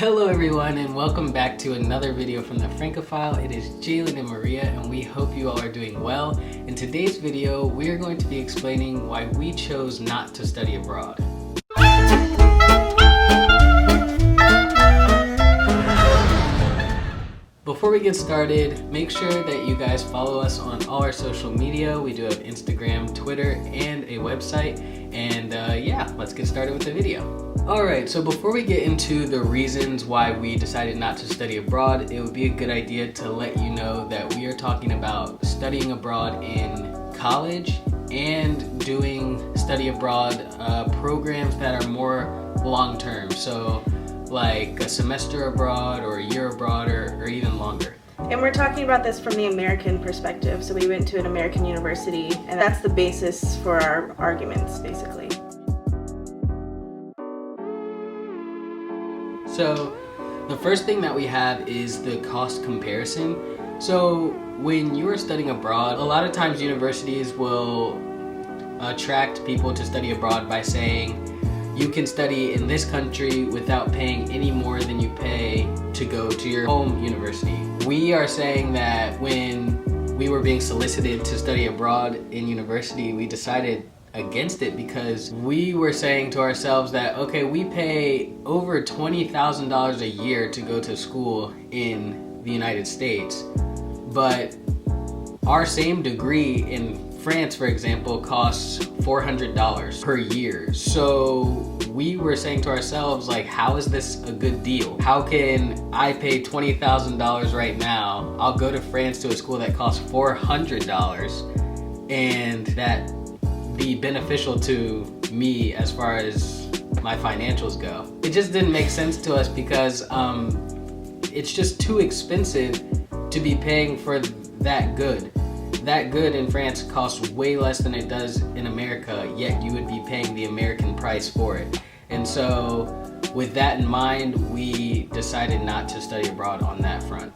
Hello everyone, and welcome back to another video from the Francofile. It is Jalen and Maria, and we hope you all are doing well. In today's video, we are going to be explaining why we chose not to study abroad. Before we get started, make sure that you guys follow us on all our social media. We do have Instagram, Twitter, and a website. And yeah, let's get started with the video. Alright, so before we get into the reasons why we decided not to study abroad, it would be a good idea to let you know that we are talking about studying abroad in college and doing study abroad programs that are more long-term. So like a semester abroad or a year abroad or even longer. And we're talking about this from the American perspective. So we went to an American university, and that's the basis for our arguments, basically. So the first thing that we have is the cost comparison. So when you are studying abroad, a lot of times universities will attract people to study abroad by saying you can study in this country without paying any more than you pay to go to your home university. We are saying that when we were being solicited to study abroad in university, we decided against it because we were saying to ourselves that, okay, we pay over $20,000 a year to go to school in the United States, but our same degree in France, for example, costs $400 per year. So we were saying to ourselves, like, how is this a good deal? How can I pay $20,000 right now? I'll go to France to a school that costs $400 and that be beneficial to me as far as my financials go. It just didn't make sense to us because it's just too expensive to be paying for that good. That good in France costs way less than it does in America, yet you would be paying the American price for it. And so with that in mind, we decided not to study abroad on that front.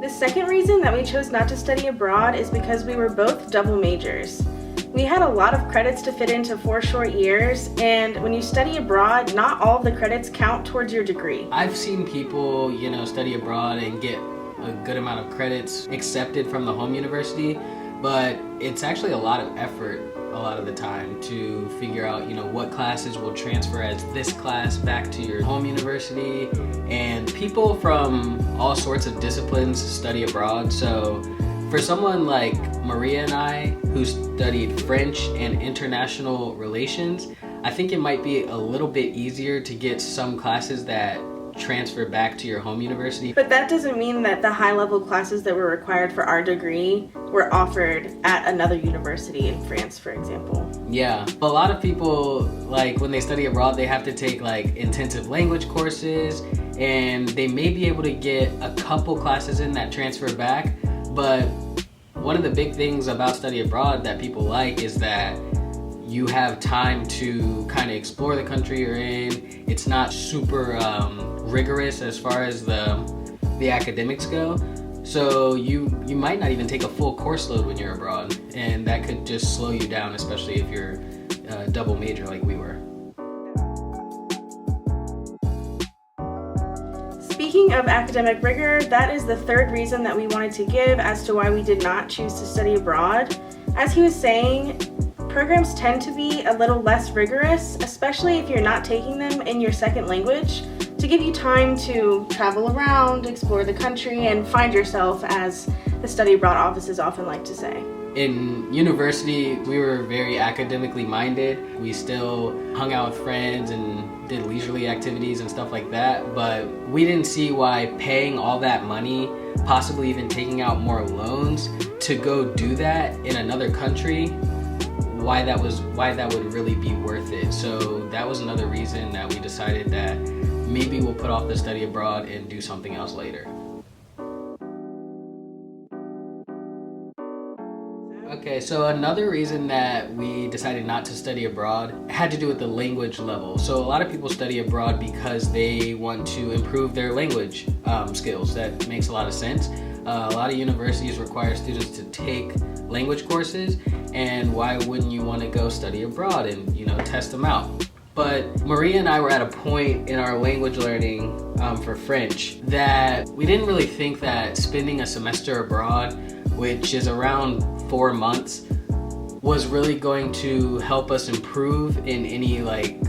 The second reason that we chose not to study abroad is because we were both double majors. We had a lot of credits to fit into 4 short years, and when you study abroad, not all of the credits count towards your degree. I've seen people, study abroad and get a good amount of credits accepted from the home university, but it's actually a lot of effort a lot of the time to figure out, what classes will transfer as this class back to your home university. And people from all sorts of disciplines study abroad. So for someone like Maria and I, who studied French and international relations, I think it might be a little bit easier to get some classes that transfer back to your home university. But that doesn't mean that the high-level classes that were required for our degree were offered at another university in France, for example. Yeah, a lot of people, like when they study abroad, they have to take like intensive language courses, and they may be able to get a couple classes in that transfer back. But one of the big things about study abroad that people like is that you have time to kind of explore the country you're in. It's not super rigorous as far as the academics go. So you might not even take a full course load when you're abroad, and that could just slow you down, especially if you're a double major like we were. Speaking of academic rigor, that is the third reason that we wanted to give as to why we did not choose to study abroad. As he was saying, programs tend to be a little less rigorous, especially if you're not taking them in your second language, to give you time to travel around, explore the country, and find yourself, as the study abroad offices often like to say. In university, we were very academically minded. We still hung out with friends and did leisurely activities and stuff like that, but we didn't see why paying all that money, possibly even taking out more loans to go do that in another country, why that would really be worth it. So that was another reason that we decided that maybe we'll put off the study abroad and do something else later. Okay, so another reason that we decided not to study abroad had to do with the language level. So a lot of people study abroad because they want to improve their language skills. That makes a lot of sense. A lot of universities require students to take language courses, and why wouldn't you want to go study abroad and test them out? But Maria and I were at a point in our language learning for French that we didn't really think that spending a semester abroad, which is around 4 months, was really going to help us improve in any like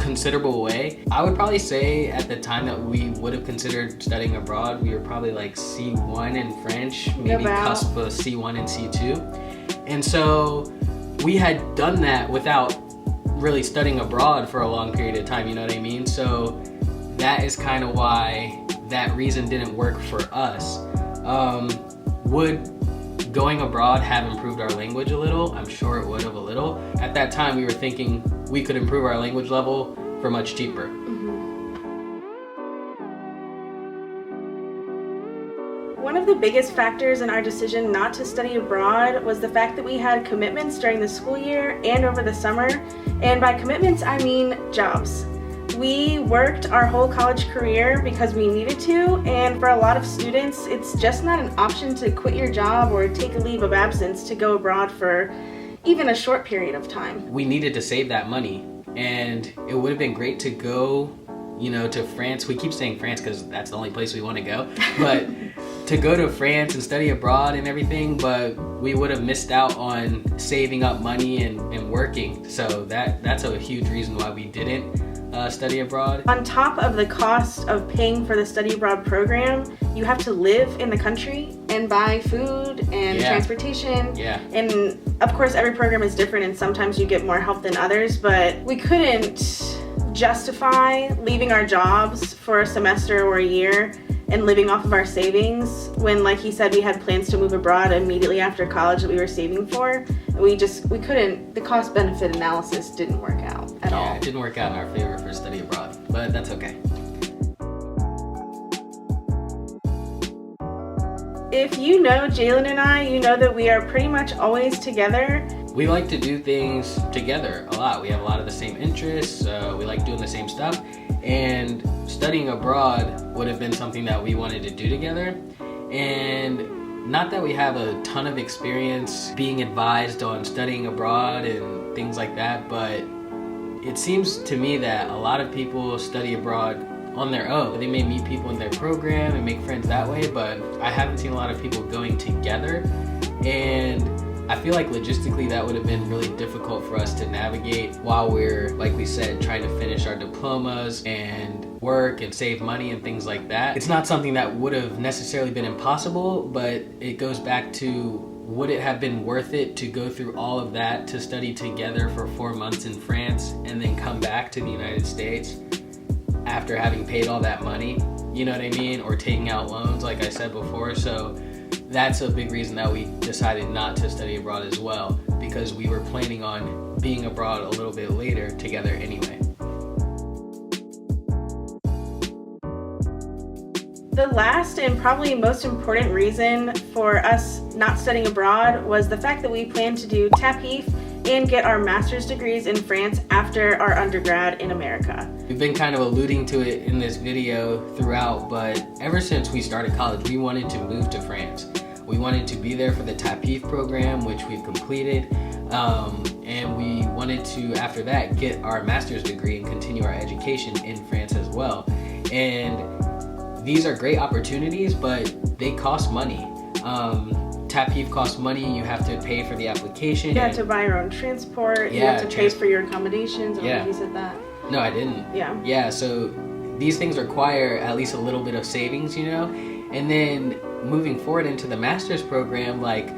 considerable way. I would probably say at the time that we would have considered studying abroad, we were probably like C1 in French, maybe cusp of C1 and C2. And so we had done that without really studying abroad for a long period of time, you know what I mean? So that is kind of why that reason didn't work for us. Would going abroad have improved our language a little? I'm sure it would have a little. At that time, we were thinking we could improve our language level for much cheaper. One of the biggest factors in our decision not to study abroad was the fact that we had commitments during the school year and over the summer. And by commitments, I mean jobs. We worked our whole college career because we needed to, and for a lot of students, it's just not an option to quit your job or take a leave of absence to go abroad for even a short period of time. We needed to save that money, and it would have been great to go, you know, to France. We keep saying France because that's the only place we want to go, but to go to France and study abroad and everything, but we would have missed out on saving up money and working. So that's a huge reason why we didn't study abroad. On top of the cost of paying for the study abroad program, you have to live in the country and buy food and transportation. And of course, every program is different and sometimes you get more help than others, but we couldn't justify leaving our jobs for a semester or a year and living off of our savings when, like he said, we had plans to move abroad immediately after college that we were saving for. We couldn't, the cost benefit analysis didn't work out at all. Yeah, it didn't work out in our favor for study abroad, but that's okay. If you know Jalen and I, you know that we are pretty much always together. We like to do things together a lot. We have a lot of the same interests. We like doing the same stuff. And studying abroad would have been something that we wanted to do together. And not that we have a ton of experience being advised on studying abroad and things like that, but it seems to me that a lot of people study abroad on their own. They may meet people in their program and make friends that way, but I haven't seen a lot of people going together. And I feel like logistically that would have been really difficult for us to navigate while we're, like we said, trying to finish our diplomas and work and save money and things like that. It's not something that would have necessarily been impossible, but it goes back to, would it have been worth it to go through all of that to study together for 4 months in France and then come back to the United States after having paid all that money? You know what I mean? Or taking out loans, like I said before. So that's a big reason that we decided not to study abroad as well, because we were planning on being abroad a little bit later together anyway. The last and probably most important reason for us not studying abroad was the fact that we planned to do TAPIF and get our master's degrees in France after our undergrad in America. We've been kind of alluding to it in this video throughout, but ever since we started college, we wanted to move to France. We wanted to be there for the TAPIF program, which we've completed, and we wanted to, after that, get our master's degree and continue our education in France as well. And these are great opportunities, but they cost money. TAPIF costs money. You have to pay for the application. You have to buy your own transport. You have to pay for your accommodations. I don't know if you said that. No, I didn't. Yeah, so these things require at least a little bit of savings, you know? And then moving forward into the master's program, like,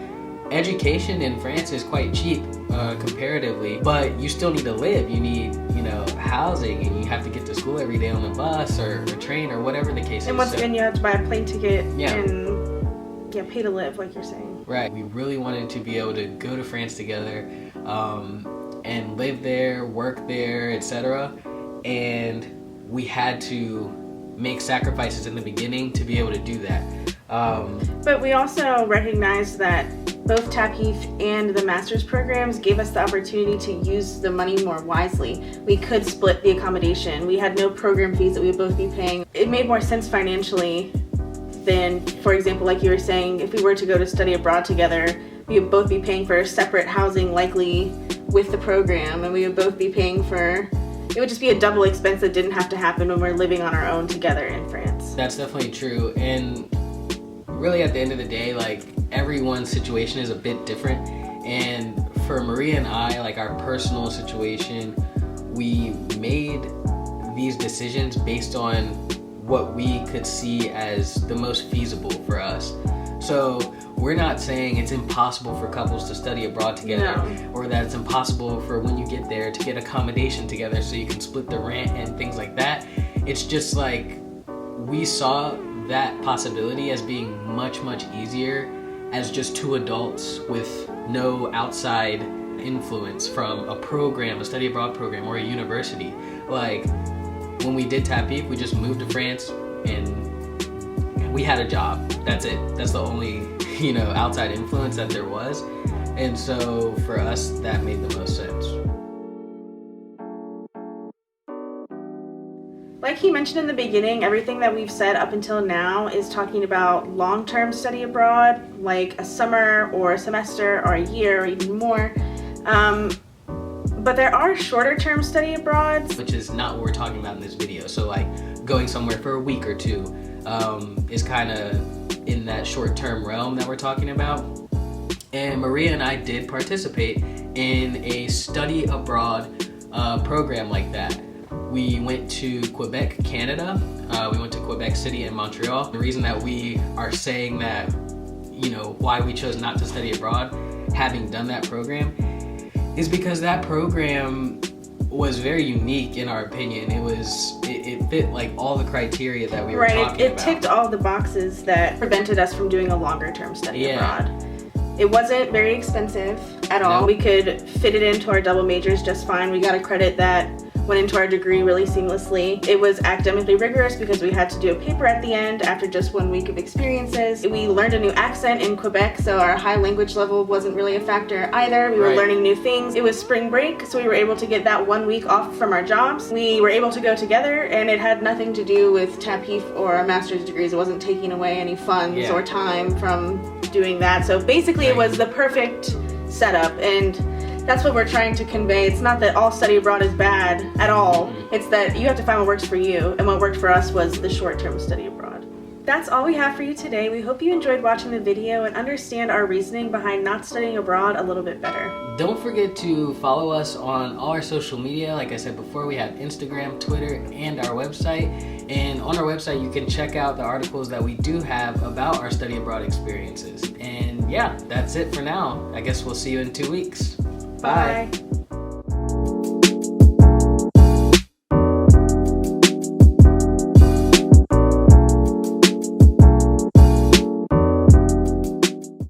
education in France is quite cheap comparatively, but you still need to live. You need, you know, housing, and you have to get to school every day on the bus or train or whatever the case is. And once again, you have to buy a plane ticket and pay to live, like you're saying. Right. We really wanted to be able to go to France together and live there, work there, etc. And we had to make sacrifices in the beginning to be able to do that. But we also recognized that both TAPIF and the master's programs gave us the opportunity to use the money more wisely. We could split the accommodation. We had no program fees that we would both be paying. It made more sense financially than, for example, like you were saying, if we were to go to study abroad together, we would both be paying for separate housing, likely with the program, and we would both be paying for it would just be a double expense that didn't have to happen when we're living on our own together in France. That's definitely true. And really at the end of the day, like, everyone's situation is a bit different. And for Maria and I, like, our personal situation, we made these decisions based on what we could see as the most feasible for us. So we're not saying it's impossible for couples to study abroad together, or that it's impossible for when you get there to get accommodation together so you can split the rent and things like that. It's just like, we saw that possibility as being much, much easier as just two adults with no outside influence from a program, a study abroad program, or a university. Like, when we did TAPIF, we just moved to France and we had a job. That's it. That's the only, outside influence that there was. And so for us, that made the most sense. Like he mentioned in the beginning, everything that we've said up until now is talking about long-term study abroad, like a summer or a semester or a year or even more. But there are shorter term study abroads. Which is not what we're talking about in this video. So like going somewhere for a week or two is kind of in that short term realm that we're talking about. And Maria and I did participate in a study abroad program like that. We went to Quebec, Canada. We went to Quebec City and Montreal. The reason that we are saying that, why we chose not to study abroad, having done that program, is because that program was very unique in our opinion. It fit like all the criteria that we were talking about. It ticked all the boxes that prevented us from doing a longer term study abroad. It wasn't very expensive at all. We could fit it into our double majors just fine. We got a credit that went into our degree really seamlessly. It was academically rigorous because we had to do a paper at the end after just 1 week of experiences. We learned a new accent in Quebec, so our high language level wasn't really a factor either. We were learning new things. It was spring break, so we were able to get that 1 week off from our jobs. We were able to go together, and it had nothing to do with TAPIF or our master's degrees. It wasn't taking away any funds or time from doing that. So basically it was the perfect setup, and that's what we're trying to convey. It's not that all study abroad is bad at all. It's that you have to find what works for you, and what worked for us was the short-term study abroad. That's all we have for you today. We hope you enjoyed watching the video and understand our reasoning behind not studying abroad a little bit better. Don't forget to follow us on all our social media. Like I said before, we have Instagram, Twitter, and our website. And on our website, you can check out the articles that we do have about our study abroad experiences. And yeah, that's it for now. I guess we'll see you in 2 weeks. Bye.